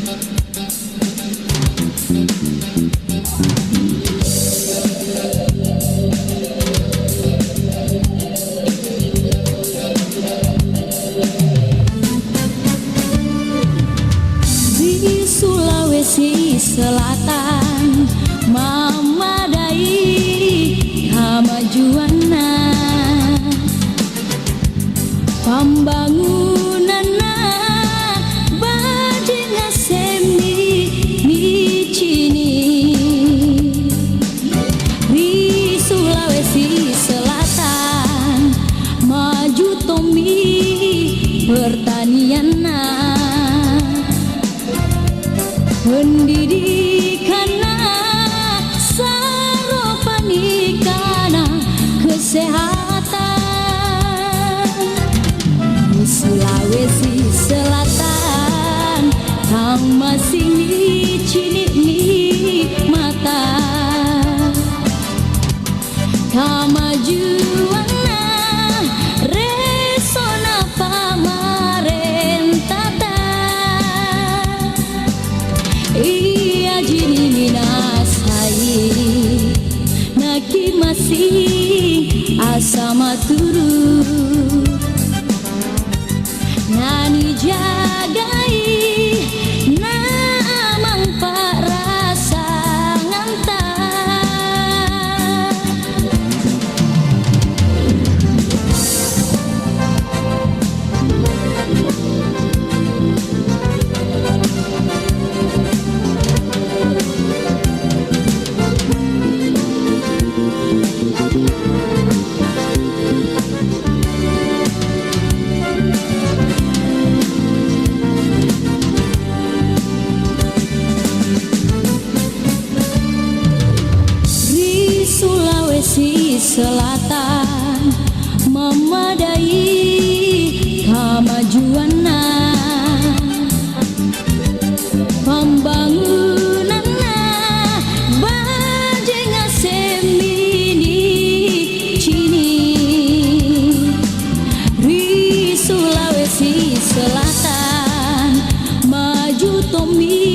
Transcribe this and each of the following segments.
Di Sulawesi Selatan memadai kemajuanna, pembangunanna badina semi micini. Di Sulawesi Selatan maju tomi pertanianna, pendidikanna saropanikana kesehatan. Di Sulawesi Selatan kang masih cini mata kamajuanna resona pamarentata. Iya jini minasai naki masih asama turu nani jagai na amang parasa nganta. Sulawesi Selatan memadai kemajuanna, pembangunanna bajenga semini cini. Di Sulawesi Selatan maju tomi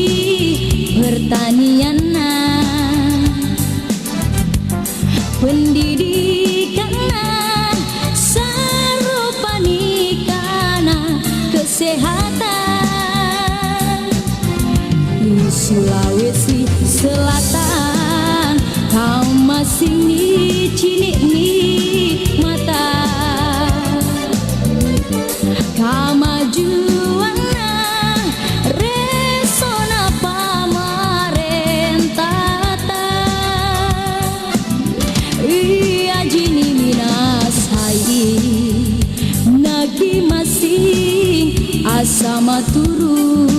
pertanianna, pendidikanna saropanikana kesehatan. Di Sulawesi Selatan kau masih cini mata kamajuanna resona pamarentata. Iya jini minasai nagi masih asama turu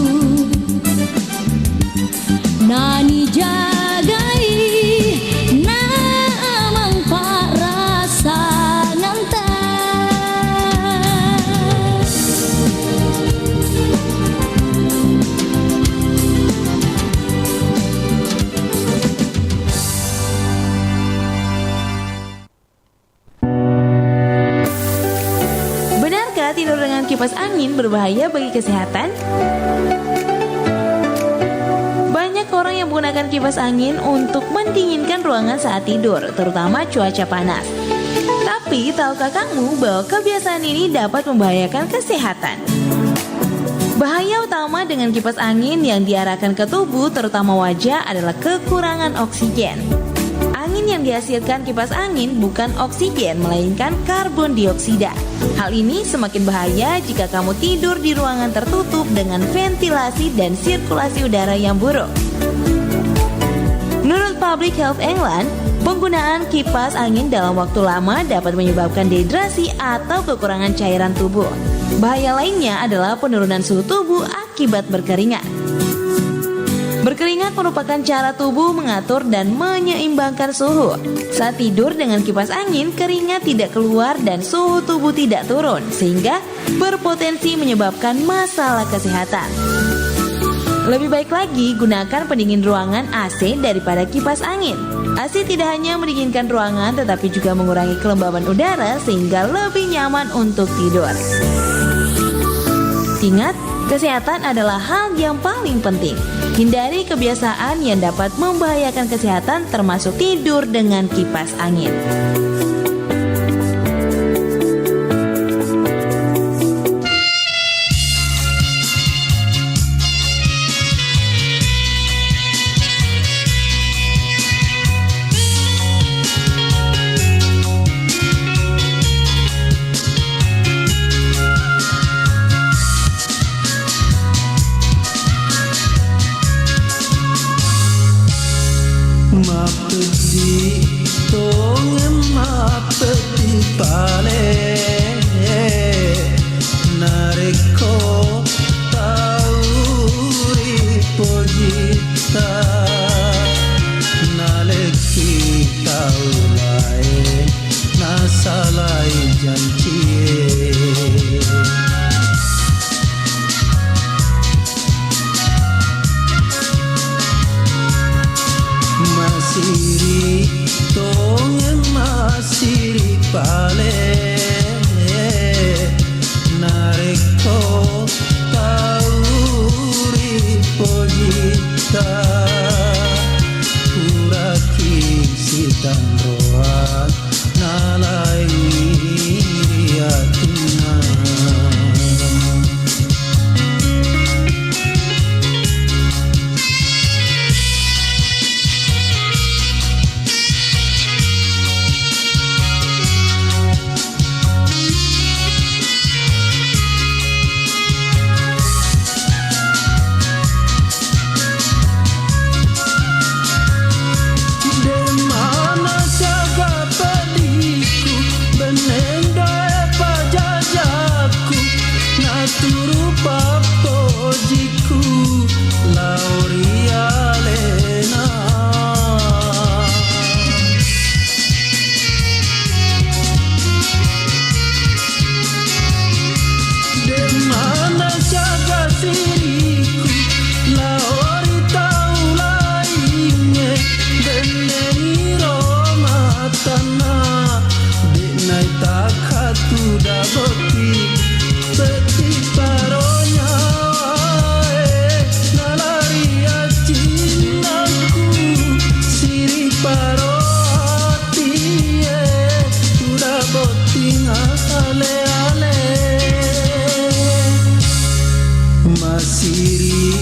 nani jagai na amang parasa nganta. Benarkah tidur dengan kipas angin berbahaya bagi kesehatan? Banyak orang yang menggunakan kipas angin untuk mendinginkan ruangan saat tidur, terutama cuaca panas. Tapi tahukah kamu bahwa kebiasaan ini dapat membahayakan kesehatan? Bahaya utama dengan kipas angin yang diarahkan ke tubuh, terutama wajah, adalah kekurangan oksigen. Angin yang dihasilkan kipas angin bukan oksigen, melainkan karbon dioksida. Hal ini semakin bahaya jika kamu tidur di ruangan tertutup dengan ventilasi dan sirkulasi udara yang buruk. Menurut Public Health England, penggunaan kipas angin dalam waktu lama dapat menyebabkan dehidrasi atau kekurangan cairan tubuh. Bahaya lainnya adalah penurunan suhu tubuh akibat berkeringat. Berkeringat merupakan cara tubuh mengatur dan menyeimbangkan suhu. Saat tidur dengan kipas angin, keringat tidak keluar dan suhu tubuh tidak turun, sehingga berpotensi menyebabkan masalah kesehatan. Lebih baik lagi gunakan pendingin ruangan AC daripada kipas angin. AC tidak hanya mendinginkan ruangan, tetapi juga mengurangi kelembaban udara sehingga lebih nyaman untuk tidur. Ingat, Kesehatan adalah hal yang paling penting. Hindari kebiasaan yang dapat membahayakan kesehatan termasuk tidur dengan kipas angin. Mapedi tongen mapedi pale nareko tauri pojita naleki taulai nasalai jancie masiri tongen masiri pale nareko tauri pojita kuraki sitan roa nalai riatina. Turu papojiku Lauria Lena de mana jaga siriku Lauri taulainya Beneni romatana Benai takatu daboti Peti paronya nalaria cinaku siri paroti sudah boting ale-ale masiri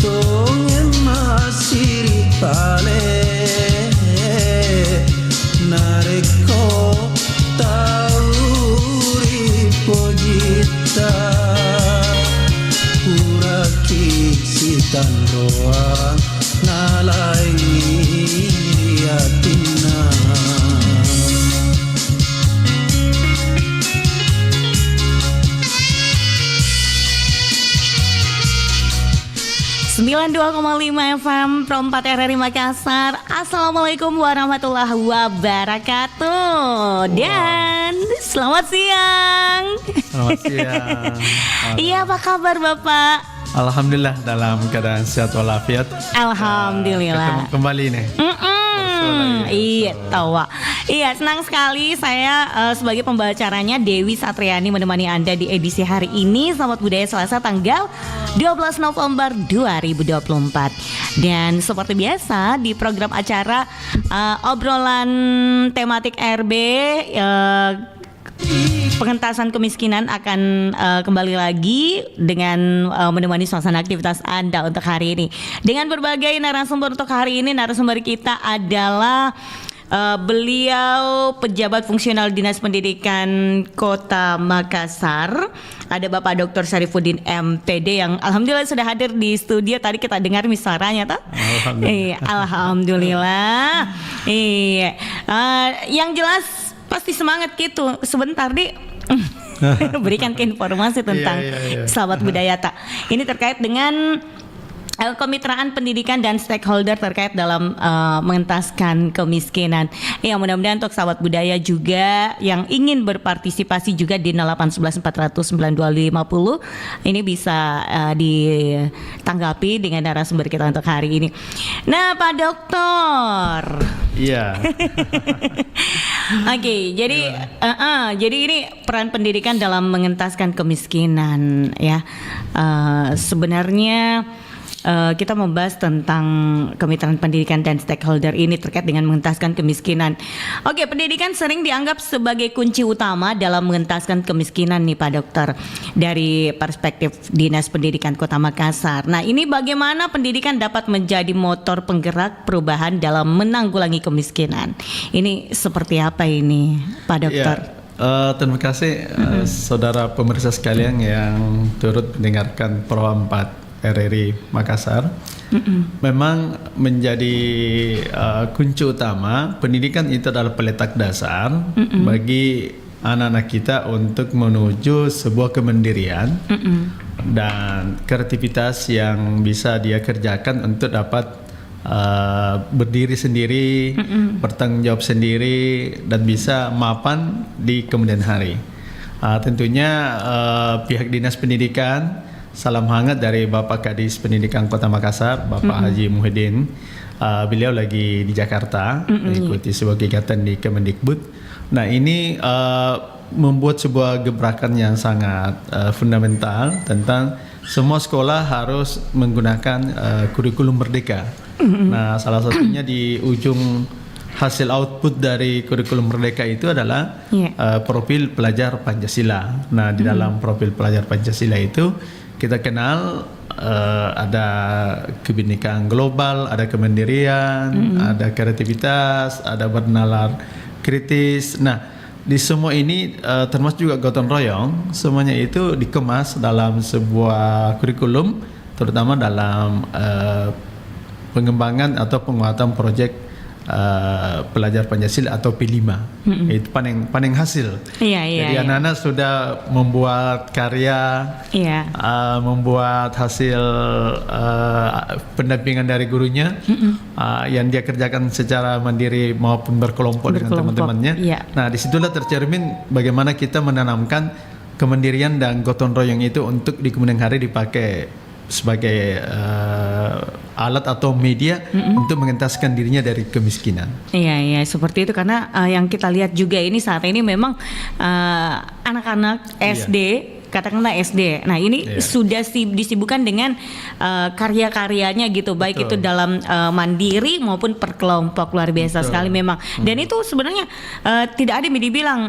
tongen masiri pale nareko tauri pojita kuraki sitan roa nalai riatina. 92,5 FM Pro 4 RRI Makassar. Assalamualaikum warahmatullahi wabarakatuh. Dan selamat siang. Selamat siang. Iya, apa kabar Bapak? Alhamdulillah dalam keadaan sehat walafiat. Alhamdulillah. Ketemu kembali nih. Iya, tawa. Iya, senang sekali saya sebagai pembacaranya Dewi Satriani menemani Anda di edisi hari ini. Selamat Budaya Selasa tanggal 12 November 2024. Dan seperti biasa di program acara obrolan tematik RB pengentasan kemiskinan akan kembali lagi dengan menemani suasana aktivitas Anda untuk hari ini. Dengan berbagai narasumber untuk hari ini, narasumber kita adalah beliau pejabat fungsional Dinas Pendidikan Kota Makassar. Ada Bapak Dr. Syarifuddin MPD yang alhamdulillah sudah hadir di studio. Tadi kita dengar suaranya toh? Alhamdulillah. Iya. Yang jelas pasti semangat gitu. Sebentar di berikan ke informasi tentang sahabat budaya tak. Ini terkait dengan kemitraan pendidikan dan stakeholder terkait dalam mengentaskan kemiskinan. Ya, mudah-mudahan untuk sahabat budaya juga yang ingin berpartisipasi juga di 0811 400 9250 ini bisa ditanggapi dengan narasumber kita untuk hari ini. Nah, Pak Dokter. Iya. Oke, jadi ini peran pendidikan dalam mengentaskan kemiskinan ya. Sebenarnya kita membahas tentang kemitraan pendidikan dan stakeholder ini terkait dengan mengentaskan kemiskinan. Oke, pendidikan sering dianggap sebagai kunci utama dalam mengentaskan kemiskinan nih Pak Dokter, dari perspektif Dinas Pendidikan Kota Makassar. Nah, ini bagaimana pendidikan dapat menjadi motor penggerak perubahan dalam menanggulangi kemiskinan? Ini seperti apa ini Pak Dokter? Ya, terima kasih saudara pemirsa sekalian yang turut mendengarkan Pro 4 RRI Makassar. Memang menjadi kunci utama. Pendidikan itu adalah peletak dasar bagi anak-anak kita untuk menuju sebuah kemandirian dan kreativitas yang bisa dia kerjakan untuk dapat berdiri sendiri, bertanggung jawab sendiri, dan bisa mapan di kemudian hari. Tentunya pihak Dinas Pendidikan, salam hangat dari Bapak Kadis Pendidikan Kota Makassar, Bapak Haji Muhyiddin. Beliau lagi di Jakarta mengikuti sebuah kegiatan di Kemendikbud. Nah, ini membuat sebuah gebrakan yang sangat fundamental tentang semua sekolah harus menggunakan kurikulum merdeka. Nah, salah satunya di ujung hasil output dari kurikulum merdeka itu adalah profil pelajar Pancasila. Nah, di dalam profil pelajar Pancasila itu kita kenal ada kebinekaan global, ada kemandirian, ada kreativitas, ada bernalar kritis. Nah, di semua ini termasuk juga gotong royong, semuanya itu dikemas dalam sebuah kurikulum, terutama dalam pengembangan atau penguatan proyek pelajar Pancasila atau P5. Itu paling hasil. Jadi anak-anak sudah membuat karya, membuat hasil pendampingan dari gurunya yang dia kerjakan secara mandiri maupun berkelompok dengan teman-temannya. Nah, disitulah tercermin bagaimana kita menanamkan kemandirian dan gotong royong itu untuk di kemudian hari dipakai sebagai alat atau media untuk mengentaskan dirinya dari kemiskinan. Iya, seperti itu, karena yang kita lihat juga ini saat ini memang anak-anak SD, katakanlah SD. Nah, ini sudah disibukkan dengan karya-karyanya gitu, baik itu dalam mandiri maupun per kelompok. Luar biasa sekali memang. Dan itu sebenarnya tidak ada yang dibilang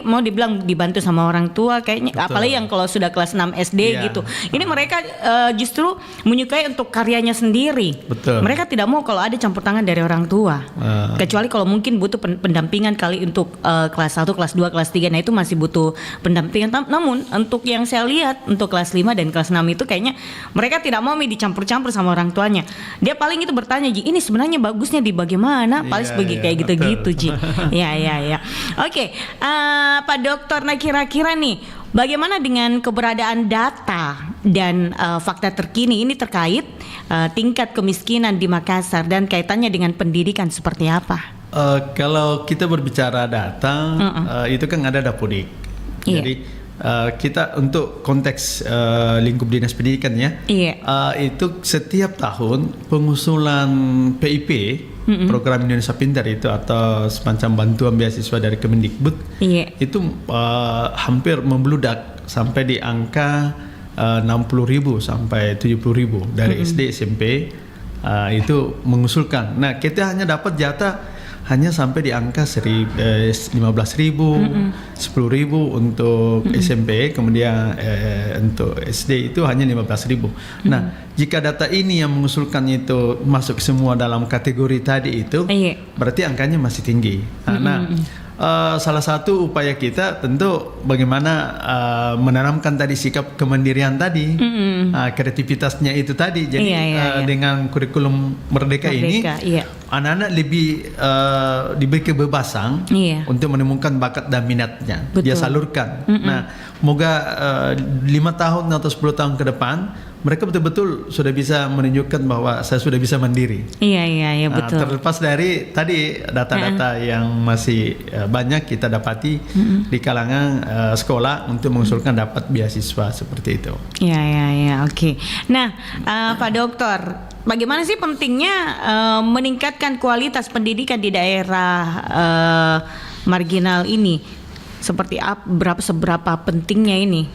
mau dibilang dibantu sama orang tua kayaknya. Apalagi yang kalau sudah kelas 6 SD gitu. Ini mereka justru menyukai untuk karyanya sendiri. Mereka tidak mau kalau ada campur tangan dari orang tua. Kecuali kalau mungkin butuh pendampingan kali untuk kelas 1, kelas 2, kelas 3. Nah, itu masih butuh pendampingan. Namun untuk yang saya lihat untuk kelas 5 dan kelas 6 itu kayaknya mereka tidak mau dicampur-campur sama orang tuanya. Dia paling itu bertanya, Ji, ini sebenarnya bagusnya di bagaimana? Paling kayak gitu-gitu, Ji. Ya. Oke, Pak Dokter, nah kira-kira nih bagaimana dengan keberadaan data dan fakta terkini ini terkait tingkat kemiskinan di Makassar dan kaitannya dengan pendidikan seperti apa? Kalau kita berbicara data, itu kan ada Dapodik. Jadi kita untuk konteks lingkup dinas pendidikan itu setiap tahun pengusulan PIP, program Indonesia Pintar itu atau semacam bantuan beasiswa dari Kemendikbud itu hampir membludak sampai di angka 60.000 sampai 70.000 dari SD SMP itu mengusulkan. Nah, kita hanya dapat jatah hanya sampai di angka 15.000, 10.000 untuk SMP, kemudian untuk SD itu hanya 15.000. Nah, jika data ini yang mengusulkan itu masuk semua dalam kategori tadi itu, berarti angkanya masih tinggi. Nah, salah satu upaya kita tentu bagaimana menanamkan tadi sikap kemandirian tadi, kreativitasnya itu tadi. Jadi dengan kurikulum merdeka ini, anak-anak lebih diberi kebebasan untuk menemukan bakat dan minatnya. Dia salurkan. Nah, moga 5 tahun atau 10 tahun ke depan mereka betul-betul sudah bisa menunjukkan bahwa saya sudah bisa mandiri. Iya betul. Terlepas dari tadi data-data yang masih banyak kita dapati di kalangan sekolah untuk mengusulkan dapat beasiswa seperti itu. Iya, oke. Nah, Pak Dokter, bagaimana sih pentingnya meningkatkan kualitas pendidikan di daerah marginal ini? Seberapa pentingnya ini?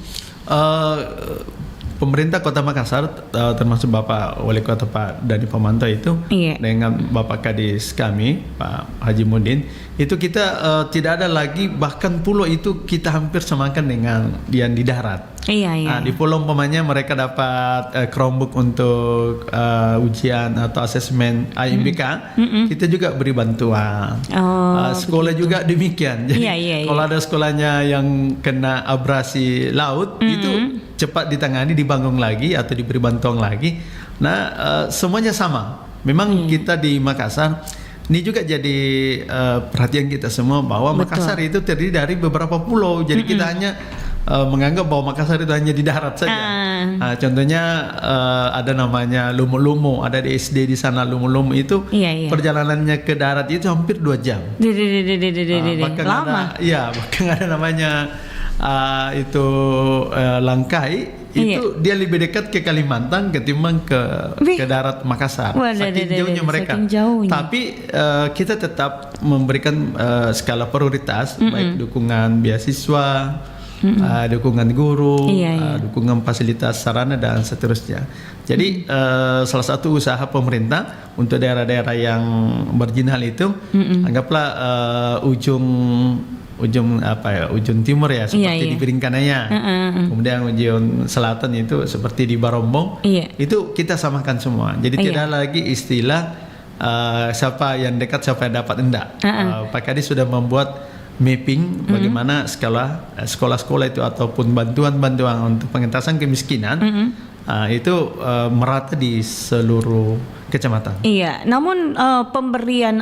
Pemerintah Kota Makassar, termasuk Bapak Wali Kota Pak Dani Pomanto itu, dengan Bapak Kadis kami Pak Haji Mudin, itu kita tidak ada lagi, bahkan pulau itu kita hampir samakan dengan yang di darat. Iya. Di pulau umpamanya mereka dapat Chromebook untuk ujian atau asesmen IMBK, kita juga beri bantuan. Sekolah juga demikian. Jadi kalau ada sekolahnya yang kena abrasi laut, itu cepat ditangani, dibangun lagi atau diberi bantuan lagi. Nah, semuanya sama. Memang kita di Makassar ini juga jadi perhatian kita semua bahwa Makassar itu terdiri dari beberapa pulau. Jadi kita hanya menganggap bahwa Makassar itu hanya di darat saja. Contohnya ada namanya Lumu-Lumu, ada di SD di sana Lumu-Lumu itu perjalanannya ke darat itu hampir 2 jam. Bahkan lama. Bahkan ada namanya itu Langkai. Itu dia lebih dekat ke Kalimantan ketimbang ke darat Makassar. Saking jauhnya mereka. Tapi kita tetap memberikan skala prioritas, baik dukungan beasiswa, dukungan guru, dukungan fasilitas sarana dan seterusnya. Jadi salah satu usaha pemerintah untuk daerah-daerah yang marginal itu, anggaplah ujung timur ya, seperti di Piringkanaya. Kemudian ujung selatan itu seperti di Barombong. Itu kita samakan semua. Jadi tidak lagi istilah siapa yang dekat siapa yang dapat, enggak. Pak Kadis sudah membuat mapping bagaimana sekolah-sekolah itu ataupun bantuan-bantuan untuk pengentasan kemiskinan itu merata di seluruh kecamatan. Iya, namun pemberian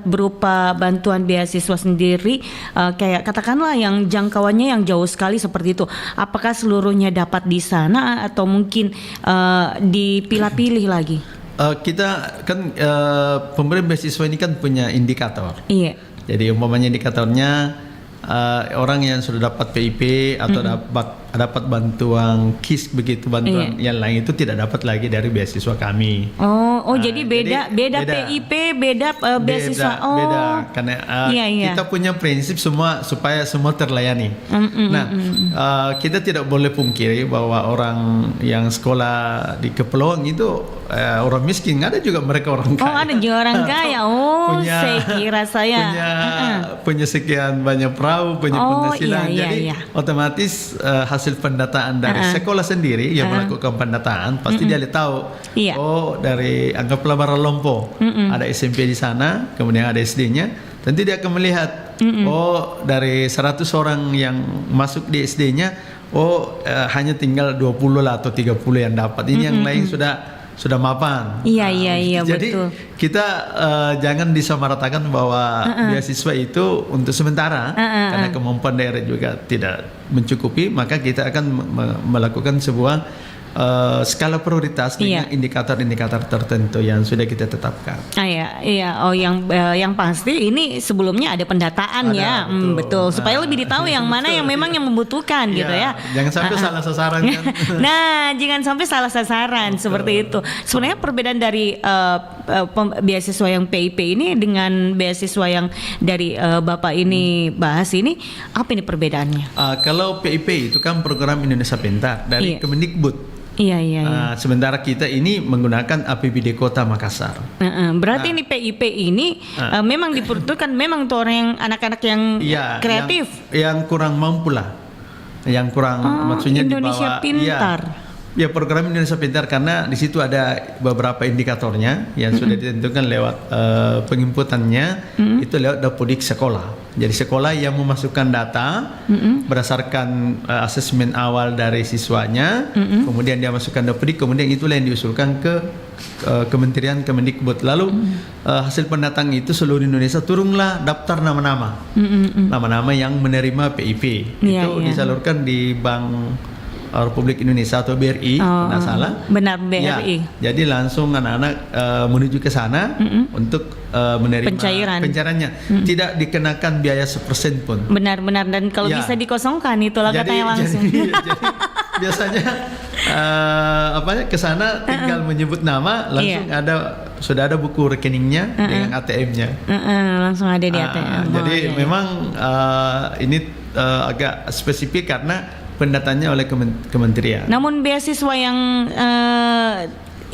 berupa bantuan beasiswa sendiri kayak katakanlah yang jangkauannya yang jauh sekali seperti itu, apakah seluruhnya dapat di sana atau mungkin dipilah-pilih lagi? Kita kan pemberian beasiswa ini kan punya indikator. Iya. Jadi umpamanya indikatornya orang yang sudah dapat PIP atau dapat bantuan KIS begitu, bantuan yang lain itu tidak dapat lagi dari beasiswa kami. Jadi beda PIP, beda beasiswa. Beda karena kita punya prinsip semua supaya semua terlayani. Kita tidak boleh pungkiri bahwa orang yang sekolah di kepulauan itu orang miskin, ada juga mereka orang kaya. Ada juga orang kaya. Saya kira saya punya sekian banyak perahu, punya penghasilan. Jadi otomatis hasil pendataan dari sekolah sendiri yang melakukan pendataan pasti dia tahu. Dari anggaplah Baralompo ada SMP di sana, kemudian ada SD-nya, tentu dia akan melihat dari 100 orang yang masuk di SD-nya hanya tinggal 20 lah atau 30 yang dapat. Ini yang lain sudah mapan. Iya jadi betul. Kita jangan disamaratakan bahwa beasiswa itu untuk sementara karena kemampuan daerah juga tidak mencukupi, maka kita akan melakukan sebuah skala prioritas dengan indikator-indikator tertentu yang sudah kita tetapkan. Yang pasti ini sebelumnya ada pendataan betul. Supaya lebih ditahu yang mana yang memang yang membutuhkan gitu ya. Jangan sampai salah sasaran kan. Nah, jangan sampai salah sasaran seperti itu. Sebenarnya perbedaan dari beasiswa yang PIP ini dengan beasiswa yang dari Bapak ini bahas ini, apa ini perbedaannya? Kalau PIP itu kan program Indonesia Pintar dari Kemendikbud. Sementara kita ini menggunakan APBD Kota Makassar. Berarti ini PIP ini memang diperuntukkan memang untuk orang yang anak-anak yang kreatif, yang kurang mampu lah, yang kurang maksudnya Indonesia di bawah. Pintar. Program Indonesia Pintar karena di situ ada beberapa indikatornya yang sudah ditentukan lewat penginputannya itu lewat Dapodik sekolah. Jadi sekolah yang memasukkan data berdasarkan asesmen awal dari siswanya, kemudian dia masukkan Dapodik, kemudian itulah yang diusulkan ke Kementerian Kemendikbud. Lalu hasil pendataan itu seluruh Indonesia turunlah daftar nama-nama, nama-nama yang menerima PIP. Itu disalurkan di bank Republik Indonesia atau BRI, tidak salah. Benar, Ya, BRI. jadi langsung anak-anak menuju ke sana untuk menerima pencairannya. Tidak dikenakan biaya 1% pun. Benar-benar, dan kalau Ya. bisa dikosongkan itulah katanya langsung. Jadi biasanya ke sana tinggal menyebut nama, langsung sudah ada buku rekeningnya dengan ATM-nya. Langsung ada di ATM. Jadi memang ini agak spesifik karena pendatanya oleh kementerian. Namun beasiswa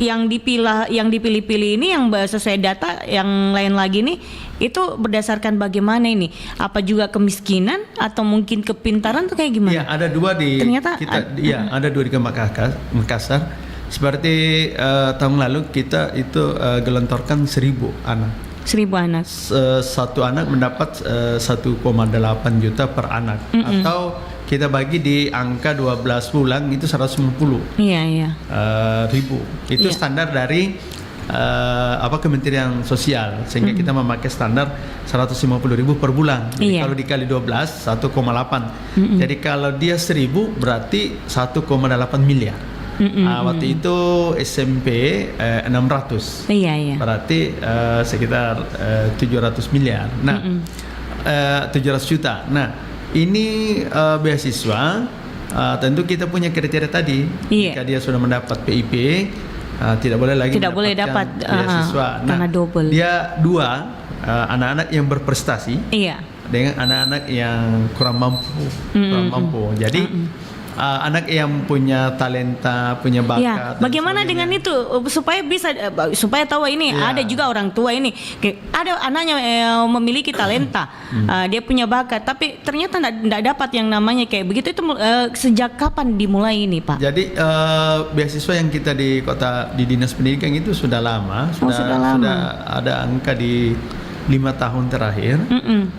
yang dipilih-pilih ini yang sesuai data yang lain lagi nih, itu berdasarkan bagaimana ini? Apa juga kemiskinan atau mungkin kepintaran tuh kayak gimana? Ya, ada dua di Ternyata ada dua di Makassar. Seperti tahun lalu kita itu gelontorkan 1.000 anak. 1.000 anak. Satu anak mendapat 1,8 juta per anak, atau kita bagi di angka 12 bulan itu 150 Iya. ribu. Itu Iya. standar dari Kementerian Sosial, sehingga kita memakai standar 150.000 per bulan. Jadi Iya. kalau dikali 12 1,8. Jadi kalau dia 1.000 berarti 1,8 miliar. Waktu itu SMP 600. Iya. Berarti sekitar 700 miliar. Nah, 700 juta. Nah, ini beasiswa. Tentu kita punya kriteria tadi. Iya. Jika dia sudah mendapat PIP, tidak boleh lagi Tidak boleh dapat beasiswa. karena double. Dia dua, anak-anak yang berprestasi Iya. dengan anak-anak yang kurang mampu. Jadi anak yang punya talenta, punya bakat. Ya, dan bagaimana sebagainya. dengan itu supaya tahu ini Ya. ada juga orang tua ini ada anaknya memiliki talenta, dia punya bakat, tapi ternyata tidak dapat yang namanya kayak begitu. Itu sejak kapan dimulai ini, Pak? Jadi beasiswa yang kita di Dinas Pendidikan itu sudah lama, sudah lama. sudah ada angka di 5 tahun terakhir.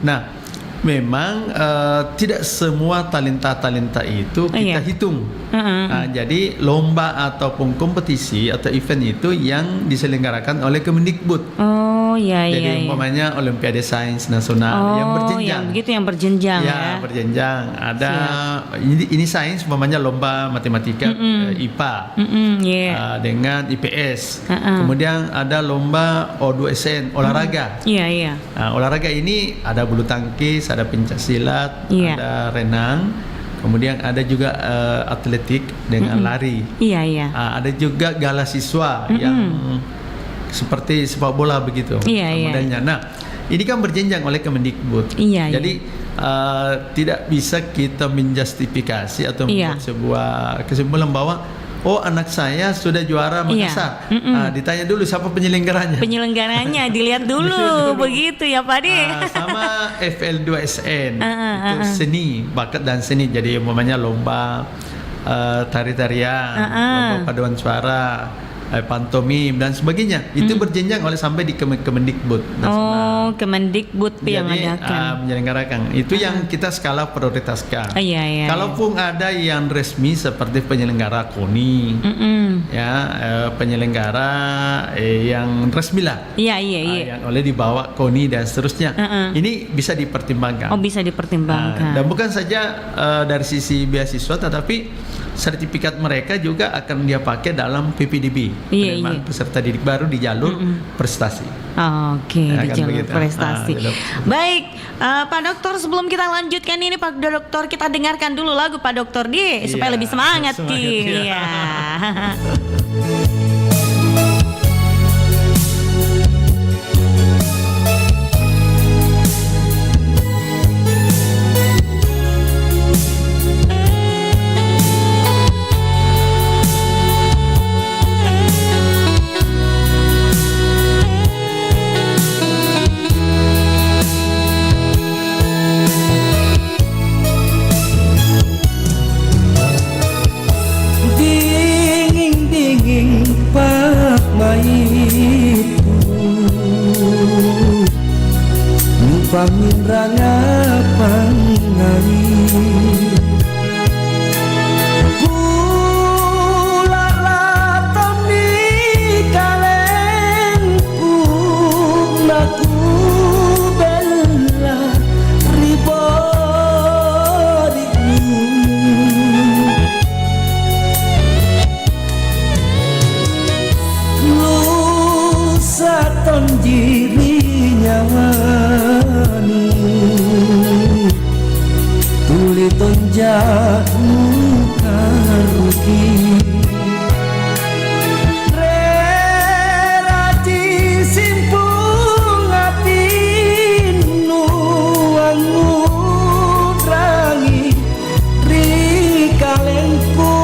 Nah, memang tidak semua talenta itu kita hitung. Nah, jadi lomba ataupun kompetisi atau event itu yang diselenggarakan oleh Kemendikbud. Oh, iya. Jadi umpamanya Olimpiade Sains Nasional yang berjenjang. Yang begitu, yang berjenjang ya. Berjenjang. Ada ini sains umpamanya lomba matematika IPA. Dengan IPS. Kemudian ada lomba O2SN olahraga. Iya. Nah, olahraga ini ada bulu tangkis, ada pencaksilat, ada renang, kemudian ada juga atletik dengan lari. Iya. Ada juga gala siswa yang seperti sepak bola begitu. Modelnya. Nah, ini kan berjenjang oleh Kemendikbud. Jadi tidak bisa kita menjustifikasi atau membuat sebuah kesimpulan bahwa anak saya sudah juara Makassar. Ditanya dulu siapa penyelenggaranya. Dilihat dulu begitu ya, Pak Di. Sama FL2SN itu seni, bakat dan seni. Jadi umpamanya lomba tari-tarian, lomba paduan suara, pantomim dan sebagainya. Itu berjenjang oleh sampai di Kemendikbud nasional. Kemendikbud yang adakan. Menyelenggarakan. Itu yang kita skala prioritaskan. Iya. Kalaupun ada yang resmi seperti penyelenggara KONI, penyelenggara yang resmi lah. Iya. Yang oleh dibawa KONI dan seterusnya. Ini bisa dipertimbangkan. Bisa dipertimbangkan. Dan bukan saja dari sisi beasiswa, tetapi sertifikat mereka juga akan dia pakai dalam PPDB, penerimaan peserta didik baru di jalur prestasi. Di jalur begitu. prestasi. Baik, Pak Dokter, sebelum kita lanjutkan ini, Pak Dokter, kita dengarkan dulu lagu Pak Dokter supaya lebih semangat. Iya. Dingin-dingin pak maitu Numpangin ranga pangai Kula latam di kalengku Naku bela ribo di tonjiri nyawanu tuli tonjakmu karugi rerati simpung ati nuangmu rangi rikalengku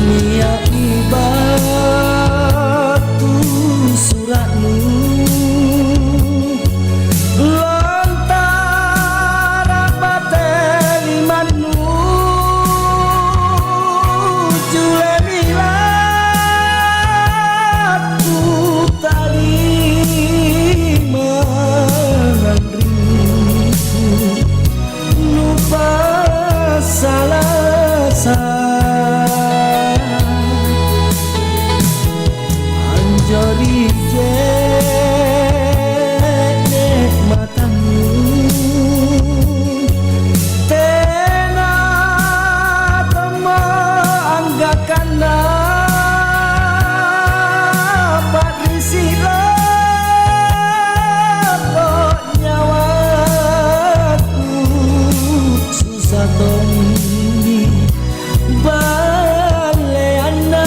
niat ibatu suratmu lontara bateli manu jule milatku tali mengandriku lupa salah anjori jenek matamu tena temo anggakan dapat risiko nyawaku susah toni baleana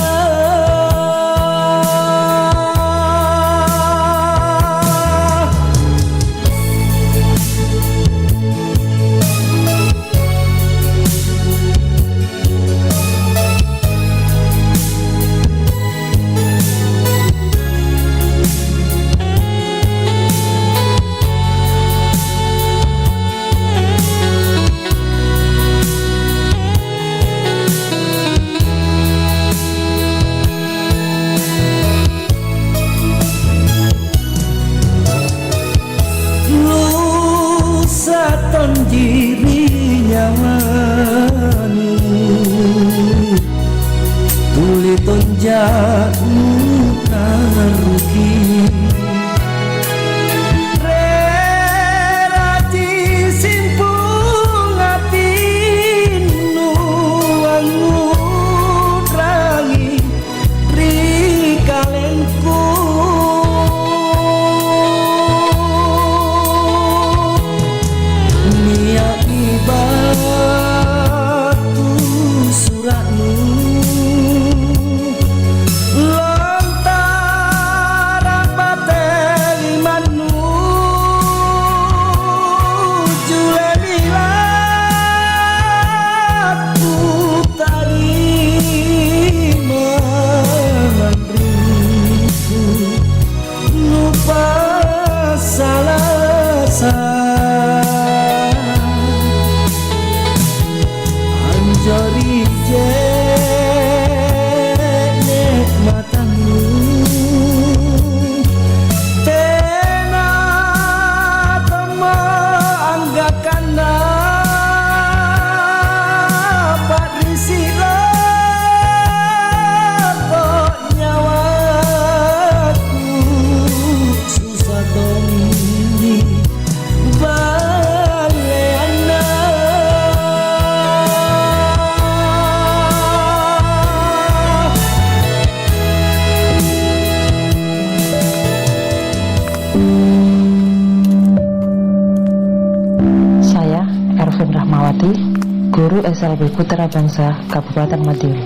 tonjiri nyawanu tuli tonjakmu karugi rerati simpung ati nuangmu rangi rikalengku niat ibatu suratmu lontara bateli manu jule milatku tali mengandriku lupa salah anjori jenek matamu tena temo anggakan dapat risiko nyawaku susah toni baleana Saya, Ervin Rahmawati, Guru SLB Putra Bangsa Kabupaten Madiun.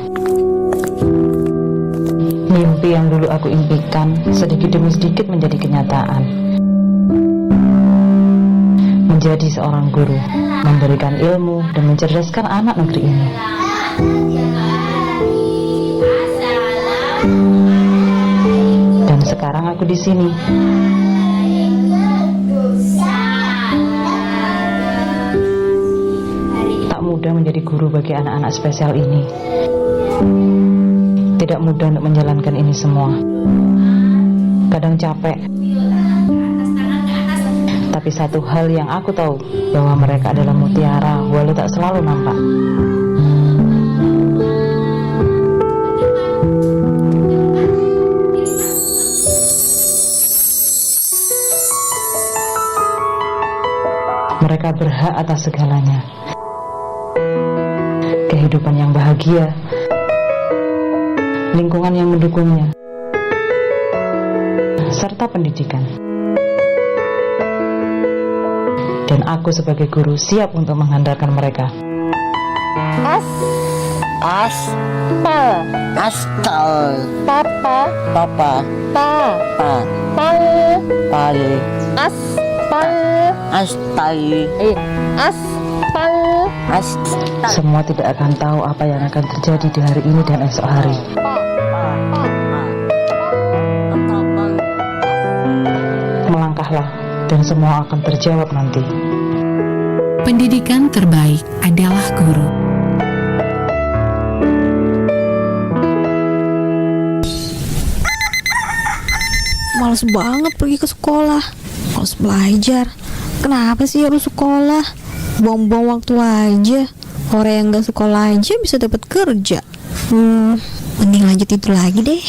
Mimpi yang dulu aku impikan sedikit demi sedikit menjadi kenyataan. Menjadi seorang guru, memberikan ilmu dan mencerdaskan anak negeri ini. Dan sekarang aku di sini. Tak mudah menjadi guru bagi anak-anak spesial ini. Tidak mudah untuk menjalankan ini semua. Kadang capek. Tapi satu hal yang aku tahu, bahwa mereka adalah mutiara walau tak selalu nampak. Mereka berhak atas segalanya. Kehidupan yang bahagia, lingkungan yang mendukungnya, serta pendidikan. Dan aku sebagai guru siap untuk menghantarkan mereka. Aspal. Papa. Pale. Aspal. Semua tidak akan tahu apa yang akan terjadi di hari ini dan esok hari. Melangkahlah dan semua akan terjawab nanti. Pendidikan terbaik adalah guru. Males banget pergi ke sekolah. Males belajar. Kenapa sih harus sekolah? Buang-buang waktu aja. Orang yang gak sekolah aja bisa dapat kerja. Mending lanjut itu lagi deh.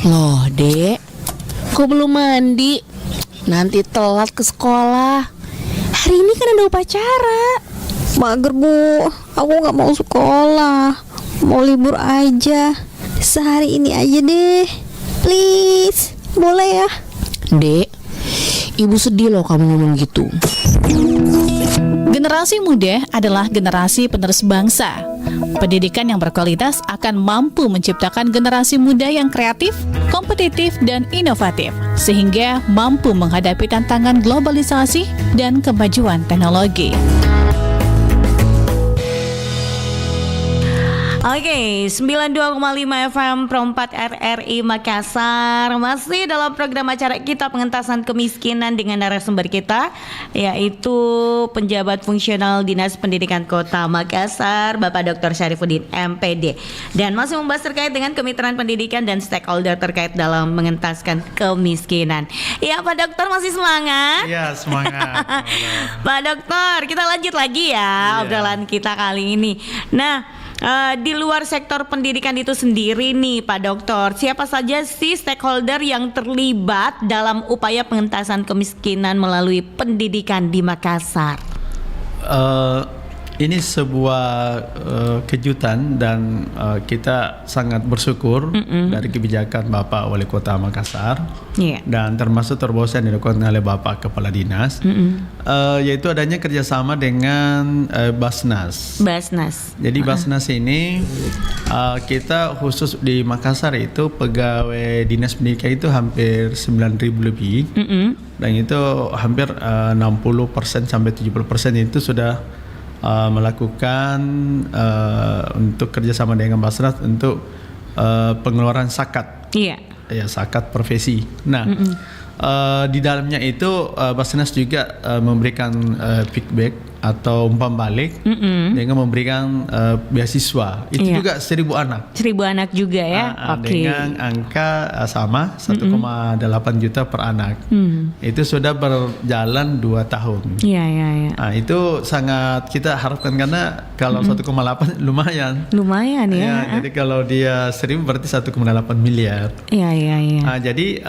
Loh, Dek. Kok belum mandi? Nanti telat ke sekolah. Hari ini kan ada upacara. Mager, Bu. Aku gak mau sekolah. Mau libur aja. Sehari ini aja deh. Please. Boleh ya? Dek, Ibu sedih loh kamu ngomong gitu. Generasi muda adalah generasi penerus bangsa. Pendidikan yang berkualitas akan mampu menciptakan generasi muda yang kreatif, kompetitif, dan inovatif, sehingga mampu menghadapi tantangan globalisasi dan kemajuan teknologi. Oke, 92,5 FM Pro 4 RRI Makassar. Masih dalam program acara kita pengentasan kemiskinan dengan narasumber kita, yaitu penjabat fungsional Dinas Pendidikan Kota Makassar, Bapak Dr. Syarifuddin MPD. Dan masih membahas terkait dengan kemitraan pendidikan dan stakeholder terkait dalam mengentaskan kemiskinan. Ya, Pak Dokter masih semangat? Iya, semangat. Pak Dokter, kita lanjut lagi ya obrolan kita kali ini. Nah, di luar sektor pendidikan itu sendiri nih Pak Dokter, siapa saja sih stakeholder yang terlibat dalam upaya pengentasan kemiskinan melalui pendidikan di Makassar? Ini sebuah kejutan dan kita sangat bersyukur dari kebijakan Bapak Wali Kota Makassar dan termasuk terobosan yang dilakukan oleh Bapak Kepala Dinas, yaitu adanya kerjasama dengan Basnas. Jadi Basnas ini kita khusus di Makassar itu pegawai Dinas Pendidikan itu hampir 9.000 lebih, dan itu hampir 60% sampai 70% itu sudah melakukan untuk kerjasama dengan Basnas untuk pengeluaran zakat, zakat profesi. Nah, di dalamnya itu Basnas juga memberikan feedback atau umpan balik dengan memberikan beasiswa. Itu juga 1.000 anak. 1.000 anak juga ya. Dengan angka sama 1,8 juta per anak. Itu sudah berjalan 2 tahun. Nah, itu sangat kita harapkan karena kalau 1,8 lumayan. Lumayan ya. Jadi kalau dia 1.000 berarti 1,8 miliar. Nah, jadi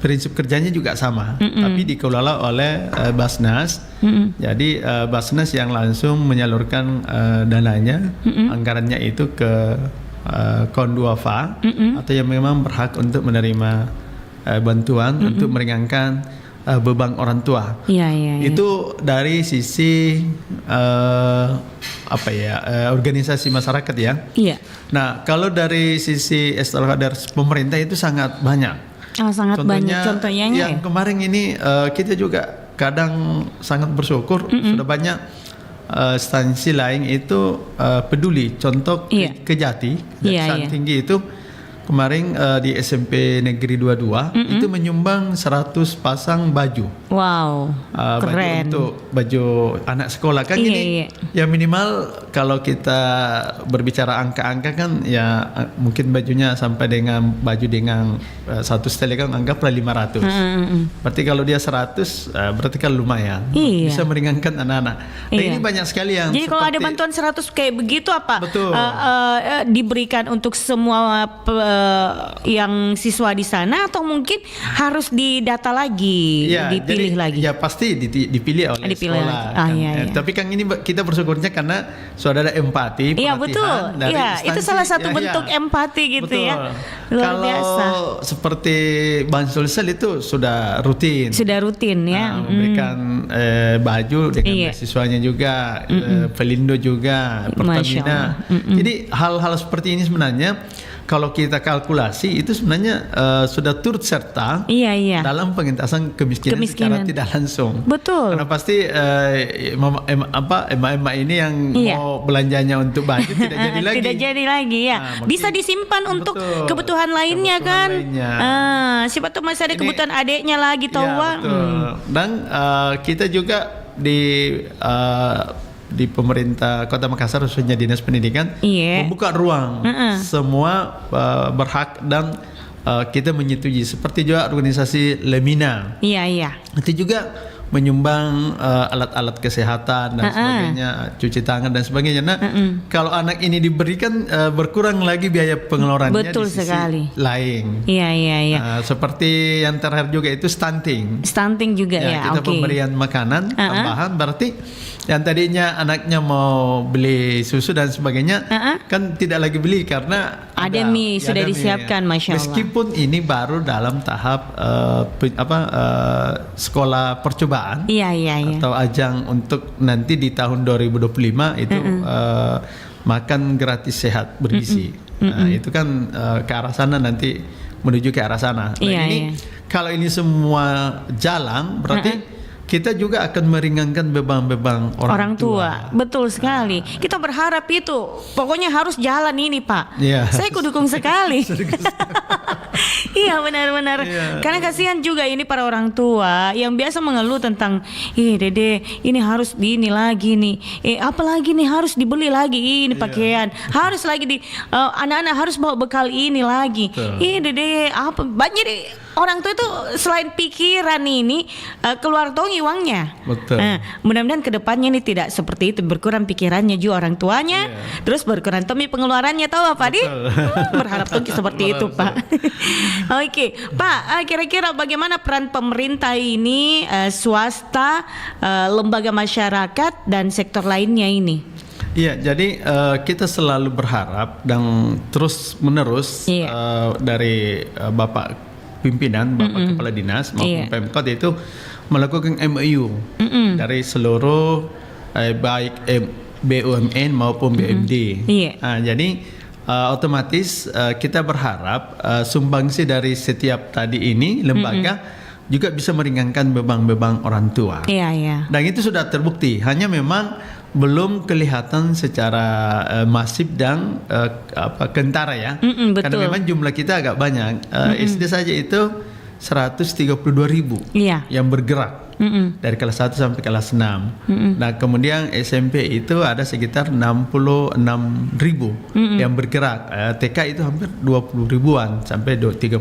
prinsip kerjanya juga sama, tapi dikelola oleh Basnas. Jadi Basnas yang langsung menyalurkan dananya, anggarannya itu ke KON Duafa atau yang memang berhak untuk menerima bantuan untuk meringankan beban orang tua. Itu dari sisi organisasi masyarakat ya. Nah, kalau dari sisi stakeholder pemerintah itu sangat banyak. Contohnya yang kemarin ini kita juga kadang sangat bersyukur sudah banyak instansi lain itu peduli. Contoh Kejati, Kejaksaan Tinggi itu kemarin di SMP Negeri 22 itu menyumbang 100 pasang baju. Wow, keren. Baju anak sekolah kan ini ya minimal kalau kita berbicara angka-angka kan ya mungkin bajunya sampai dengan baju dengan satu setel kan anggaplah 500. Berarti kalau dia 100 berarti kan lumayan. Bisa meringankan anak-anak. Nah, ini banyak sekali yang jadi kalau ada bantuan 100 kayak begitu apa? Betul. Diberikan untuk semua yang siswa di sana atau mungkin harus didata lagi, dipilih jadi, lagi? Ya pasti dipilih oleh Dipilih sekolah. lagi. Kan. Iya. Tapi kan ini kita bersyukurnya karena sudah ada empati, Iya perhatian betul, dari iya itu instansi. salah satu bentuk empati gitu Betul. ya, luar Kalau biasa. seperti Bansulsel itu sudah rutin. Sudah rutin ya. Memberikan baju dengan Iya. beasiswanya juga, Pelindo juga, Masya Pertamina. Allah. Jadi hal-hal seperti ini sebenarnya kalau kita kalkulasi itu sebenarnya sudah turut serta Iya. dalam pengentasan kemiskinan secara tidak langsung. Betul. Karena pasti emak-emak ini yang Iya. mau belanjanya untuk baju tidak jadi lagi. Tidak jadi lagi ya. Nah, Bisa makin- disimpan untuk Betul. kebutuhan lainnya Kebutuhan kan. lainnya. Siapa tuh masih ada Ini- kebutuhan adiknya lagi tahu Ya, Wak. betul. Dan kita juga di pemerintah Kota Makassar khususnya Dinas Pendidikan Iya. membuka ruang semua berhak dan kita menyetujui seperti juga organisasi Lemina Iya. itu juga menyumbang alat-alat kesehatan dan sebagainya, cuci tangan dan sebagainya. Nah, kalau anak ini diberikan berkurang lagi biaya pengeluarannya Betul di sisi sekali. lain. Iya. Seperti yang terakhir juga itu stunting. Stunting juga ya. Kita Oke. pemberian makanan tambahan berarti yang tadinya anaknya mau beli susu dan sebagainya kan tidak lagi beli karena Ada mie, sudah disiapkan, Masya Allah. Meskipun ini baru dalam tahap sekolah percobaan Iya. atau ajang untuk nanti di tahun 2025 itu makan gratis sehat bergizi. Nah, itu kan ke arah sana nanti menuju ke arah sana. Nah, Iya, ini kalau ini semua jalan berarti kita juga akan meringankan beban-beban orang tua. Betul sekali. Kita berharap itu pokoknya harus jalan ini Pak. Iya. Saya kudukung sekali. Iya benar-benar. Iya. Karena kasihan juga ini para orang tua yang biasa mengeluh tentang, Dede ini harus di ini lagi nih. Apalagi nih harus dibeli lagi ini pakaian. Harus lagi anak-anak harus bawa bekal ini lagi. Dede apa banyak deh. Orang tua itu selain pikiran ini keluar tongi uangnya. Betul. Mudah-mudahan kedepannya ini tidak seperti itu, berkurang pikirannya juga orang tuanya, terus berkurang tongi pengeluarannya, tahu apa di? Berharap tuh seperti itu Pak. Oke, Pak, kira-kira bagaimana peran pemerintah ini, swasta, lembaga masyarakat dan sektor lainnya ini? Iya, jadi kita selalu berharap dan terus menerus dari Bapak pimpinan, Bapak Kepala Dinas maupun Pemkot itu melakukan MOU dari seluruh baik BUMN maupun BUMD. Jadi otomatis kita berharap sumbangsi dari setiap tadi ini lembaga juga bisa meringankan beban-beban orang tua. Dan itu sudah terbukti. Hanya memang belum kelihatan secara masif dan kentara ya. Karena memang jumlah kita agak banyak. SD saja itu 132.000 yang bergerak dari kelas 1 sampai kelas 6. Nah, kemudian SMP itu ada sekitar 66.000 yang bergerak. TK itu hampir 20 ribuan sampai 30.000.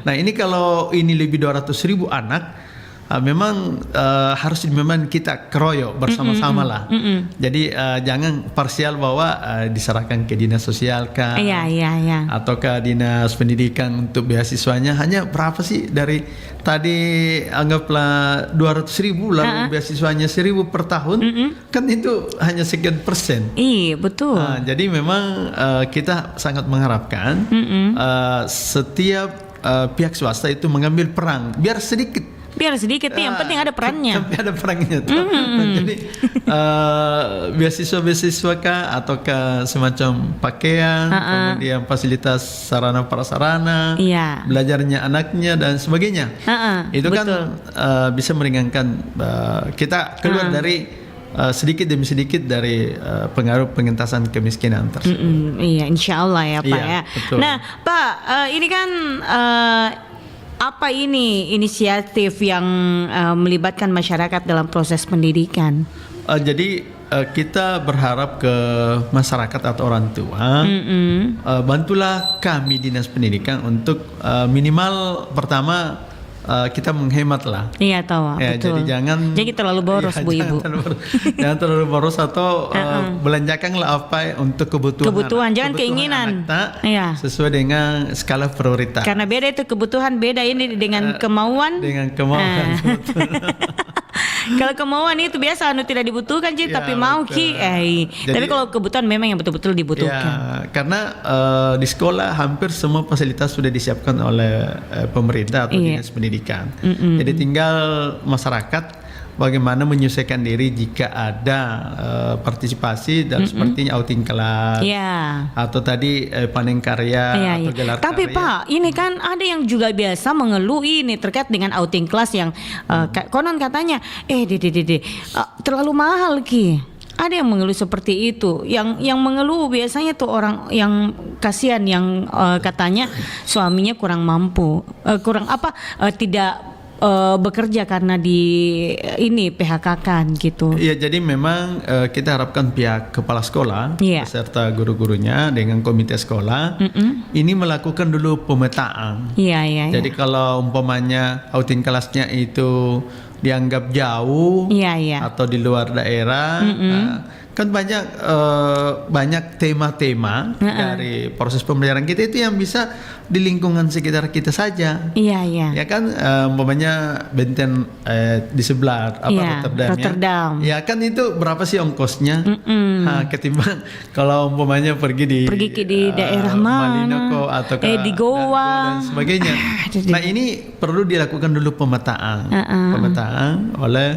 Nah, ini kalau ini lebih 200.000 anak, memang harus memang kita keroyok bersama-sama lah. Jadi jangan parsial bahwa diserahkan ke dinas sosial kah, atau ke dinas pendidikan untuk beasiswanya. Hanya berapa sih dari tadi anggaplah 200.000 lalu beasiswanya 1.000 per tahun, kan itu hanya sekian persen. Iya betul. Jadi memang kita sangat mengharapkan setiap pihak swasta itu mengambil peran biar sedikit yang penting ada perannya. Sampai ada perannya. Jadi beasiswa kah atau semacam pakaian, kemudian fasilitas sarana prasarana, belajarnya anaknya dan sebagainya. Itu kan bisa meringankan kita keluar dari sedikit demi sedikit dari pengaruh pengentasan kemiskinan tersebut. Iya, insya Allah ya Pak ya. Betul. Nah Pak, ini kan apa ini inisiatif yang melibatkan masyarakat dalam proses pendidikan? Jadi kita berharap ke masyarakat atau orang tua, bantulah kami dinas pendidikan untuk minimal pertama kita menghemat lah. Iya tahu, Ya, betul. jadi jangan terlalu boros Bu Ibu. Jangan terlalu boros atau belanjakanlah apa untuk kebutuhan. Jangan keinginan. anak Iya. sesuai dengan skala prioritas. Karena beda itu kebutuhan, beda ini dengan kemauan. Dengan kemauan. betul. Kalau kemauan itu biasa tidak dibutuhkan Ci, Ya, tapi mau betul. Ki. Tapi kalau kebutuhan memang yang betul-betul dibutuhkan. Ya, karena di sekolah hampir semua fasilitas sudah disiapkan oleh pemerintah atau Iya. dinas pendidikan. Jadi tinggal masyarakat bagaimana menyesuaikan diri jika ada partisipasi dalam sepertinya outing kelas Iya. atau tadi panen karya Iya, atau iya. gelar Tapi karya. Pak, ini kan ada yang juga biasa mengeluh ini terkait dengan outing kelas yang konon katanya, terlalu mahal Ki. Ada yang mengeluh seperti itu. Yang mengeluh biasanya tuh orang yang kasihan, yang katanya suaminya kurang mampu, tidak bekerja karena ini PHK-kan gitu. Iya, jadi memang kita harapkan pihak kepala sekolah Iya. beserta guru-gurunya dengan komite sekolah ini melakukan dulu pemetaan. Iya. Jadi kalau umpamanya outing kelasnya itu dianggap jauh Iya. atau di luar daerah, kan banyak tema-tema dari proses pembelajaran kita itu yang bisa di lingkungan sekitar kita saja. Iya. Ya kan umpamanya benteng di sebelah Iya, Rotterdam. Rotterdam. Ya kan itu berapa sih ongkosnya? Ketimbang kalau umpamanya pergi di daerah mana? Malinoko atau di Goa dan sebagainya. Nah, ini perlu dilakukan dulu pemetaan oleh,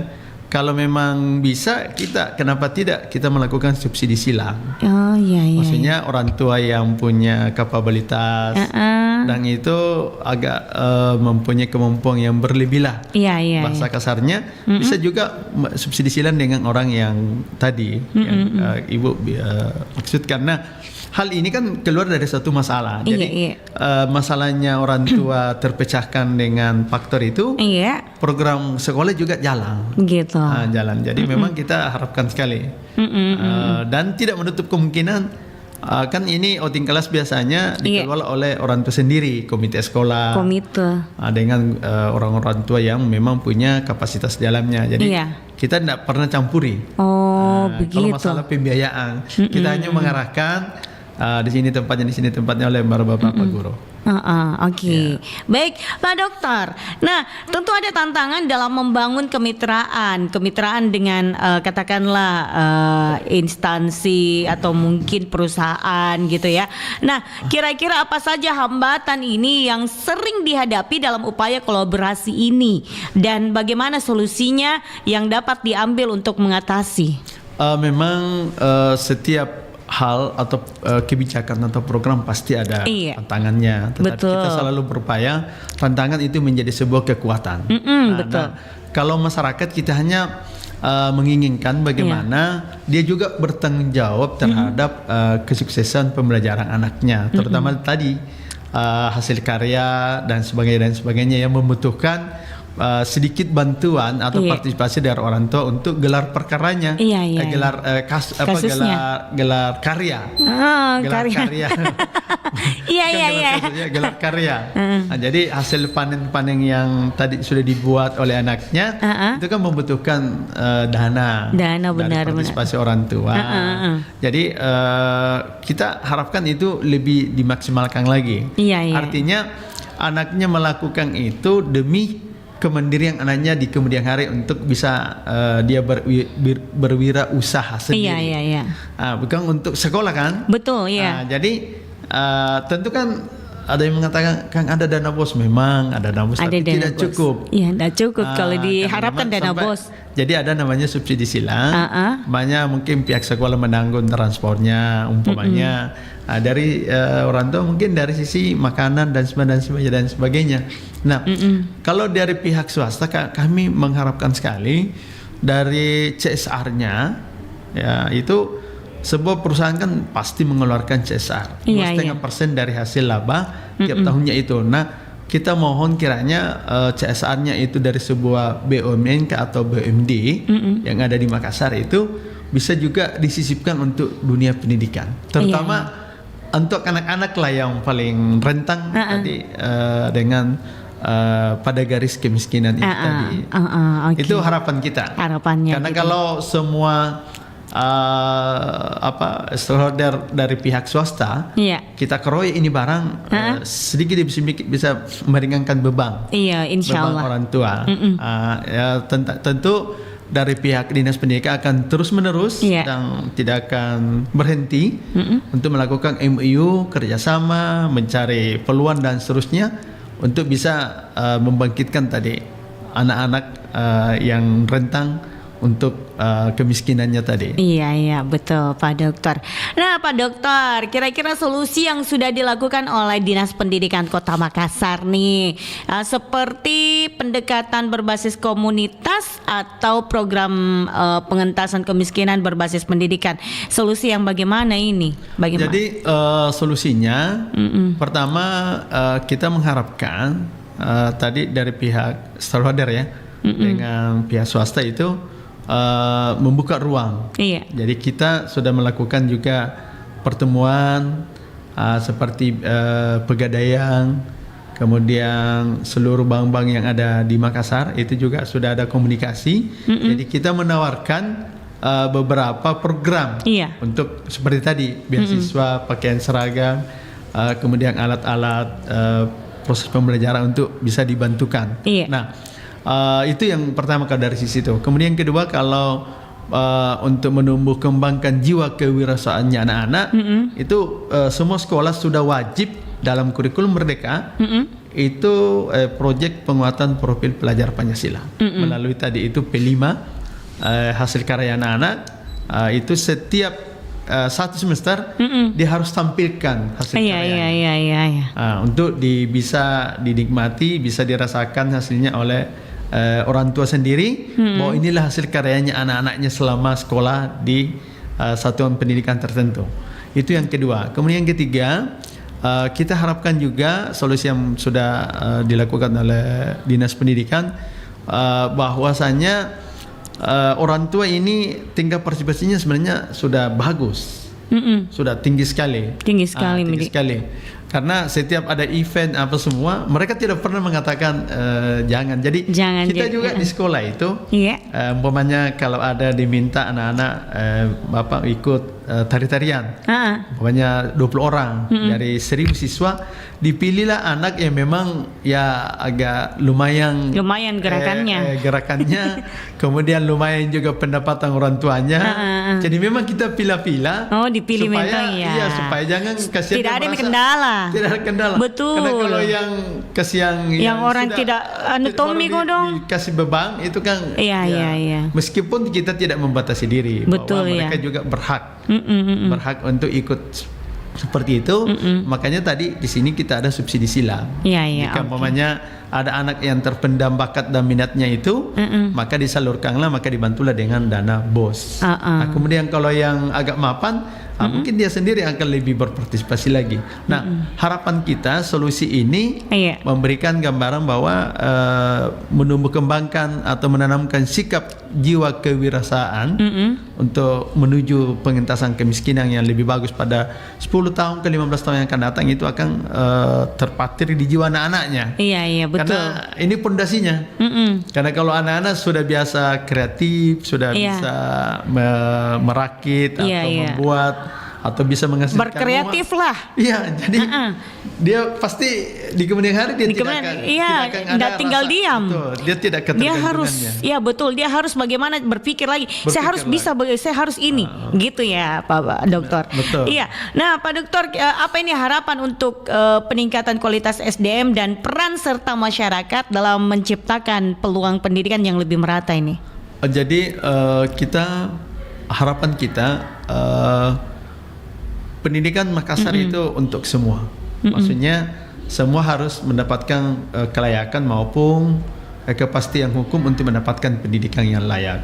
kalau memang bisa, kenapa tidak kita melakukan subsidi silang. Oh iya. Maksudnya orang tua yang punya kapabilitas dan itu agak mempunyai kemampuan yang berlebih lah. Iya. Bahasa kasarnya bisa juga subsidi silang dengan orang yang tadi yang Ibu maksudkan. Nah, hal ini kan keluar dari satu masalah. Jadi masalahnya orang tua terpecahkan dengan faktor itu. Iya. Program sekolah juga jalan. Gitu. Jalan. Jadi memang kita harapkan sekali. Dan tidak menutup kemungkinan kan ini outing kelas biasanya dikelola oleh orang tua sendiri, komite sekolah. Dengan orang-orang tua yang memang punya kapasitas di dalamnya. Jadi kita tidak pernah campuri. Begitu. Kalau masalah pembiayaan, kita hanya mengarahkan di sini tempatnya oleh bapak guru. Oke. Baik, Pak Dokter. Nah, tentu ada tantangan dalam membangun kemitraan dengan katakanlah instansi atau mungkin perusahaan gitu ya. Nah, kira-kira apa saja hambatan ini yang sering dihadapi dalam upaya kolaborasi ini dan bagaimana solusinya yang dapat diambil untuk mengatasi? Memang setiap hal atau kebijakan atau program pasti ada tantangannya, tetapi kita selalu berupaya tantangan itu menjadi sebuah kekuatan. Betul. Kalau masyarakat kita hanya menginginkan bagaimana dia juga bertanggung jawab terhadap kesuksesan pembelajaran anaknya, terutama tadi hasil karya dan sebagainya yang membutuhkan sedikit bantuan atau partisipasi dari orang tua untuk gelar perkaranya, gelar karya, gelar karya. Gelar karya. Nah, jadi hasil panen yang tadi sudah dibuat oleh anaknya itu kan membutuhkan dana benar, partisipasi orang tua. Jadi kita harapkan itu lebih dimaksimalkan lagi. Artinya anaknya melakukan itu demi kemandirian anaknya di kemudian hari untuk bisa dia berwirausaha sendiri. Bukan untuk sekolah kan? Betul, ya. Jadi tentu kan ada yang mengatakan kan ada dana bos, memang ada dana bos, tapi tidak cukup. Iya, tidak cukup kalau diharapkan dana bos. Jadi ada namanya subsidi silang. Namanya mungkin pihak sekolah menanggung transportnya, umpamanya dari orang tua mungkin dari sisi makanan dan sebagainya. Nah, kalau dari pihak swasta kami mengharapkan sekali dari CSR-nya, ya itu sebuah perusahaan kan pasti mengeluarkan CSR 2,5% dari hasil laba tiap tahunnya itu. Nah, kita mohon kiranya CSR-nya itu dari sebuah BUMN atau BUMD yang ada di Makassar itu bisa juga disisipkan untuk dunia pendidikan, terutama untuk anak-anak lah yang paling rentan tadi dengan pada garis kemiskinan itu tadi. Okay. Itu harapan kita. Harapannya. Karena gitu. kalau semua stakeholder dari pihak swasta kita keroy ini barang sedikit demi sedikit bisa meringankan beban. Iya, insya beban Allah. orang tua. Ya, tentu dari pihak dinas pendidikan akan terus menerus dan tidak akan berhenti untuk melakukan MOU, kerjasama, mencari peluang dan seterusnya untuk bisa membangkitkan tadi anak-anak yang rentang untuk kemiskinannya tadi. Iya betul Pak Dokter. Nah Pak Dokter, kira-kira solusi yang sudah dilakukan oleh Dinas Pendidikan Kota Makassar nih, seperti pendekatan berbasis komunitas atau program pengentasan kemiskinan berbasis pendidikan. Solusi yang bagaimana ini? Bagaimana? Jadi solusinya pertama kita mengharapkan tadi dari pihak stakeholder ya dengan pihak swasta itu membuka ruang. Jadi kita sudah melakukan juga pertemuan seperti Pegadaian, kemudian seluruh bank-bank yang ada di Makassar itu juga sudah ada komunikasi. Jadi kita menawarkan beberapa program untuk seperti tadi beasiswa, pakaian seragam, kemudian alat-alat proses pembelajaran untuk bisa dibantukan. Nah, itu yang pertama dari sisi itu. Kemudian yang kedua kalau untuk menumbuh kembangkan jiwa kewirausahaannya anak-anak itu semua sekolah sudah wajib dalam kurikulum Merdeka itu proyek penguatan profil pelajar Pancasila melalui tadi itu P5 hasil karya anak-anak itu setiap satu semester dia harus tampilkan hasil karyanya untuk bisa dinikmati, bisa dirasakan hasilnya oleh orang tua sendiri bahwa inilah hasil karyanya anak-anaknya selama sekolah di satuan pendidikan tertentu. Itu yang kedua. Kemudian yang ketiga, kita harapkan juga solusi yang sudah dilakukan oleh Dinas Pendidikan bahwasanya orang tua ini tingkat partisipasinya sebenarnya sudah bagus, sudah tinggi sekali. Tinggi sekali. Karena setiap ada event apa semua, mereka tidak pernah mengatakan jangan. Jadi kita juga di sekolah itu, umpamanya kalau ada diminta anak-anak bapak ikut tari-tarian, umpamanya 20 orang dari 1000 siswa, dipilihlah anak yang memang ya agak lumayan gerakannya, kemudian lumayan juga pendapatan orang tuanya. Jadi memang kita pilih-pilih. Dipilih supaya, memang supaya jangan kasihan. Tidak ada kendala. Tidak ada kendala. Betul. Karena kalau yang kasihan yang orang tidak anatomi kok dong dikasih beban itu kan meskipun kita tidak membatasi diri. Betul, bahwa mereka juga berhak untuk ikut seperti itu. Makanya tadi di sini kita ada subsidi silang. Jika umpamanya ada anak yang terpendam bakat dan minatnya itu, maka disalurkanlah, maka dibantulah dengan dana BOS. Nah, kemudian kalau yang agak mapan, mungkin dia sendiri akan lebih berpartisipasi lagi. Nah, harapan kita solusi ini memberikan gambaran bahwa menumbuh kembangkan atau menanamkan sikap jiwa kewirausahaan untuk menuju pengentasan kemiskinan yang lebih bagus pada 10 tahun ke 15 tahun yang akan datang itu akan terpatri di jiwa anak-anaknya. Betul. Karena ini pondasinya. Karena kalau anak-anak sudah biasa kreatif, sudah bisa merakit atau membuat atau bisa menghasilkan berkreatif uang. lah. Jadi dia pasti di kemudian hari dia tidak akan ada tinggal rasa, diam. Betul, dia tidak ketergantungannya. Dia harus bagaimana berpikir lagi. Saya harus bisa, saya harus ini, gitu ya Pak Dokter. Betul. Iya. Nah Pak Dokter, apa ini harapan untuk peningkatan kualitas SDM dan peran serta masyarakat dalam menciptakan peluang pendidikan yang lebih merata ini? Jadi harapan kita pendidikan Makassar itu untuk semua. Maksudnya semua harus mendapatkan kelayakan maupun kepastian hukum untuk mendapatkan pendidikan yang layak.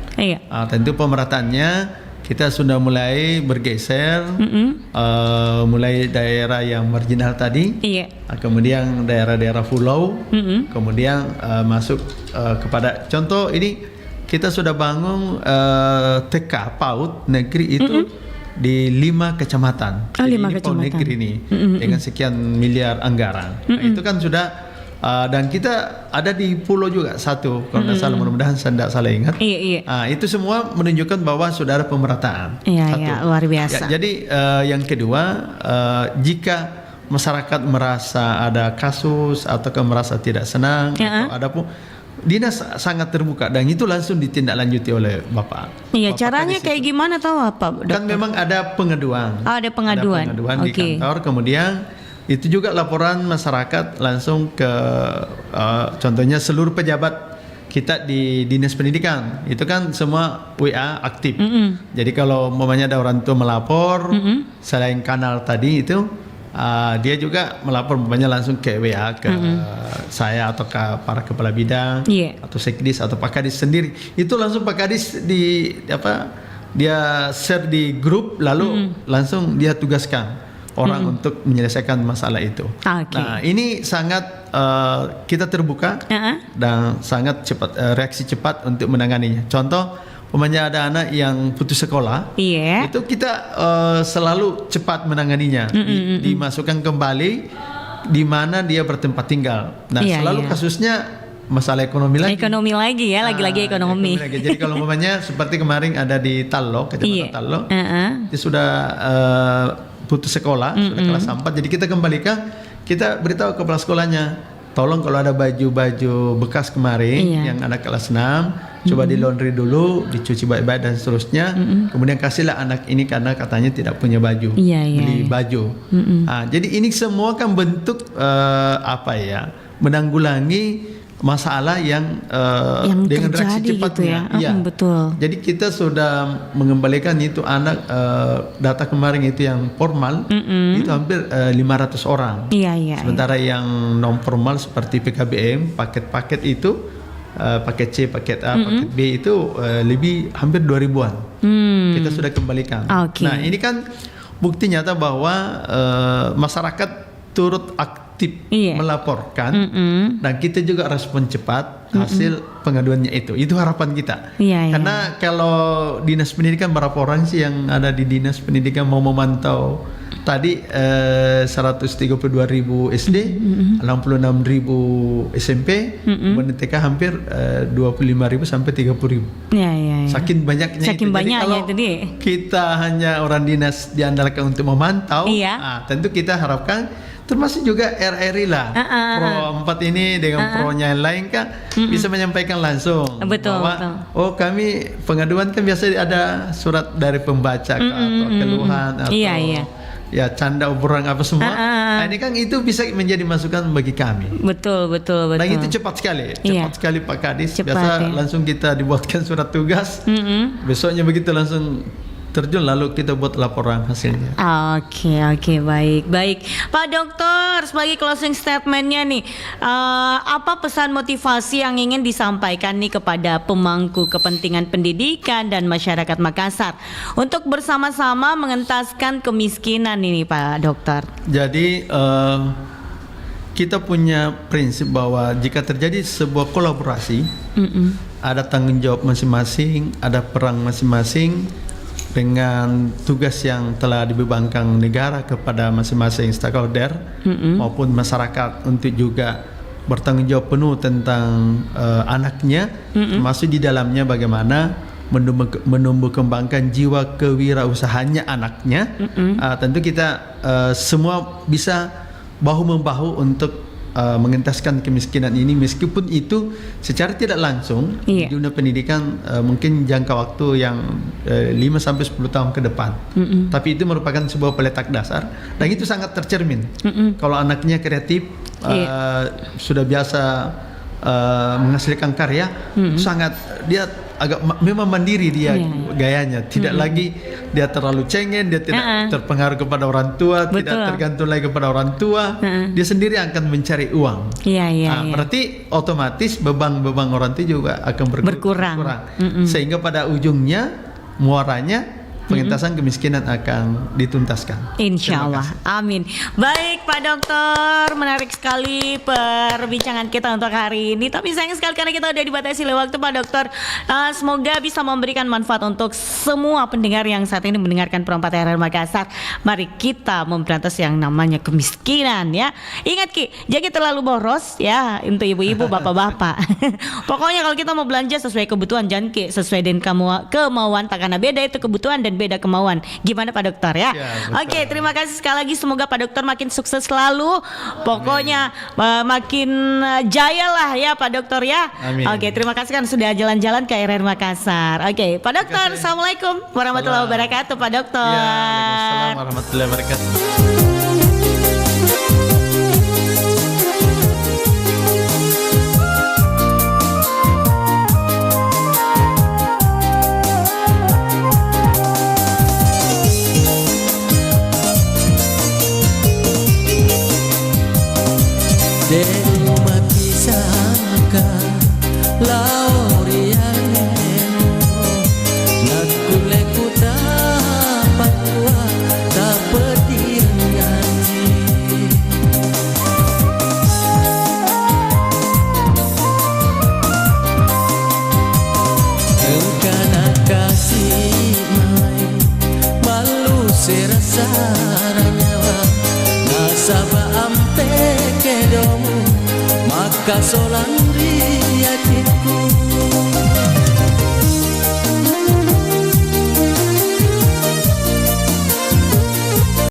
Tentu pemerataannya kita sudah mulai bergeser, mulai daerah yang marginal tadi, kemudian daerah-daerah pulau, kemudian masuk kepada contoh ini kita sudah bangun TK PAUD negeri itu di 5 kecamatan. 5 kecamatan negeri ini dengan sekian miliar anggaran. Nah, itu kan sudah Dan kita ada di pulau juga satu, kalau nggak salah, mudah-mudahan saya tidak salah ingat. Iya. Itu semua menunjukkan bahwa sudah ada pemerataan. Iya, luar biasa. Jadi yang kedua, jika masyarakat merasa ada kasus atau merasa tidak senang atau ada pun, dinas sangat terbuka dan itu langsung ditindaklanjuti oleh Bapak. Iya, Bapak caranya di situ. kayak gimana tahu apa, Dokter? Kan memang ada pengaduan. Ada pengaduan. Di kantor, kemudian itu juga laporan masyarakat langsung ke contohnya seluruh pejabat kita di dinas pendidikan. Itu kan semua WA aktif. Jadi kalau umpamanya ada orang tua melapor, selain kanal tadi itu, dia juga melapor umpamanya langsung ke WA ke saya atau ke para kepala bidang atau sekdis atau Pak Kadis sendiri. Itu langsung Pak Kadis dia share di grup, lalu langsung dia tugaskan orang untuk menyelesaikan masalah itu. Nah, ini sangat kita terbuka dan sangat cepat, reaksi cepat untuk menanganinya. Contoh, umpamanya ada anak yang putus sekolah, itu kita selalu cepat menanganinya, dimasukkan kembali di mana dia bertempat tinggal. Nah, selalu kasusnya masalah ekonomi lagi. Ekonomi lagi ya, lagi-lagi ekonomi. Jadi kalau umpamanya seperti kemarin ada di Tallo, Kecamatan Tallo, dia sudah putus sekolah, sudah kelas 4, jadi kita kembalikan, kita beritahu kepala sekolahnya, tolong kalau ada baju-baju bekas kemarin yang anak kelas 6, coba di laundry dulu, dicuci baik-baik dan seterusnya, kemudian kasihlah anak ini karena katanya tidak punya baju, beli baju. Jadi ini semua kan bentuk menanggulangi masalah yang dengan reaksi cepatnya. Gitu ya? Betul. Jadi kita sudah mengembalikan itu anak, data kemarin itu yang formal itu hampir 500 orang. Sementara yang non formal seperti PKBM, paket-paket itu, paket C, paket A, paket B itu lebih hampir 2000-an. Kita sudah kembalikan. Nah, ini kan bukti nyata bahwa masyarakat turut aktif melaporkan dan kita juga respon cepat hasil pengaduannya itu harapan kita. Karena kalau dinas pendidikan berapa orang sih yang ada di dinas pendidikan mau memantau tadi 132.000 SD, 66.000 SMP, kemudian TK hampir 25.000 sampai 30.000. Saking banyaknya Saking itu. banyaknya Jadi kalau itu dia. kita hanya orang dinas diandalkan untuk memantau, tentu kita harapkan termasuk juga RRI lah, Pro 4 ini dengan pronya yang lain kan bisa menyampaikan langsung bahwa oh kami pengaduan kan biasa ada surat dari pembaca atau keluhan atau ya canda obrolan apa semua. Nah, ini kan itu bisa menjadi masukan bagi kami. Betul. Dan itu cepat sekali Pak Kadis. Biasa langsung kita dibuatkan surat tugas. Besoknya begitu langsung terjun lalu kita buat laporan hasilnya. Oke, baik. Pak Dokter, sebagai closing statementnya nih, apa pesan motivasi yang ingin disampaikan nih kepada pemangku kepentingan pendidikan dan masyarakat Makassar untuk bersama-sama mengentaskan kemiskinan ini, Pak Dokter? Jadi kita punya prinsip bahwa jika terjadi sebuah kolaborasi, ada tanggung jawab masing-masing, ada peran masing-masing, dengan tugas yang telah dibebankan negara kepada masing-masing stakeholder maupun masyarakat untuk juga bertanggung jawab penuh tentang anaknya, termasuk di dalamnya bagaimana menumbuh kembangkan jiwa kewirausahaannya anaknya. Tentu kita semua bisa bahu-membahu untuk mengentaskan kemiskinan ini, meskipun itu secara tidak langsung di dunia pendidikan mungkin jangka waktu yang 5-10 tahun ke depan. Tapi itu merupakan sebuah peletak dasar dan itu sangat tercermin. Kalau anaknya kreatif, sudah biasa menghasilkan karya, sangat dia agak memang mandiri dia gayanya, tidak lagi dia terlalu cengeng, dia tidak terpengaruh kepada orang tua, tidak tergantung lagi kepada orang tua, dia sendiri akan mencari uang. Berarti otomatis beban orang tua juga akan berkurang. Sehingga pada ujungnya muaranya pengentasan kemiskinan akan dituntaskan. Insya Terima Allah, amin. Baik Pak Dokter, menarik sekali perbincangan kita untuk hari ini. Tapi sayang sekali karena kita udah dibatasi oleh waktu Pak Dokter. Semoga bisa memberikan manfaat untuk semua pendengar yang saat ini mendengarkan Pro 4 RRI Makassar. Mari kita memberantas yang namanya kemiskinan ya. Ingat Ki, jangan terlalu boros ya untuk ibu-ibu, bapak-bapak. Pokoknya kalau kita mau belanja sesuai kebutuhan, jangan Ki sesuai dengan kemauan. Tak karena beda itu kebutuhan dan beda kemauan. Gimana Pak Dokter ya? Oke, terima kasih sekali lagi. Semoga Pak Dokter makin sukses selalu. Pokoknya makin jaya lah ya Pak Dokter ya. Amin. Oke, terima kasih kan sudah jalan-jalan ke RRI Makassar. Oke, Pak Dokter, Assalamualaikum warahmatullahi wabarakatuh Pak Dokter. Ya, Waalaikumsalam warahmatullahi wabarakatuh. Denu mati sangka lauriane nakule kuta pakwa tak petirngani engkana kasih mai malu serasa ranyawa nasaba ampe kedomu maka solan hatiku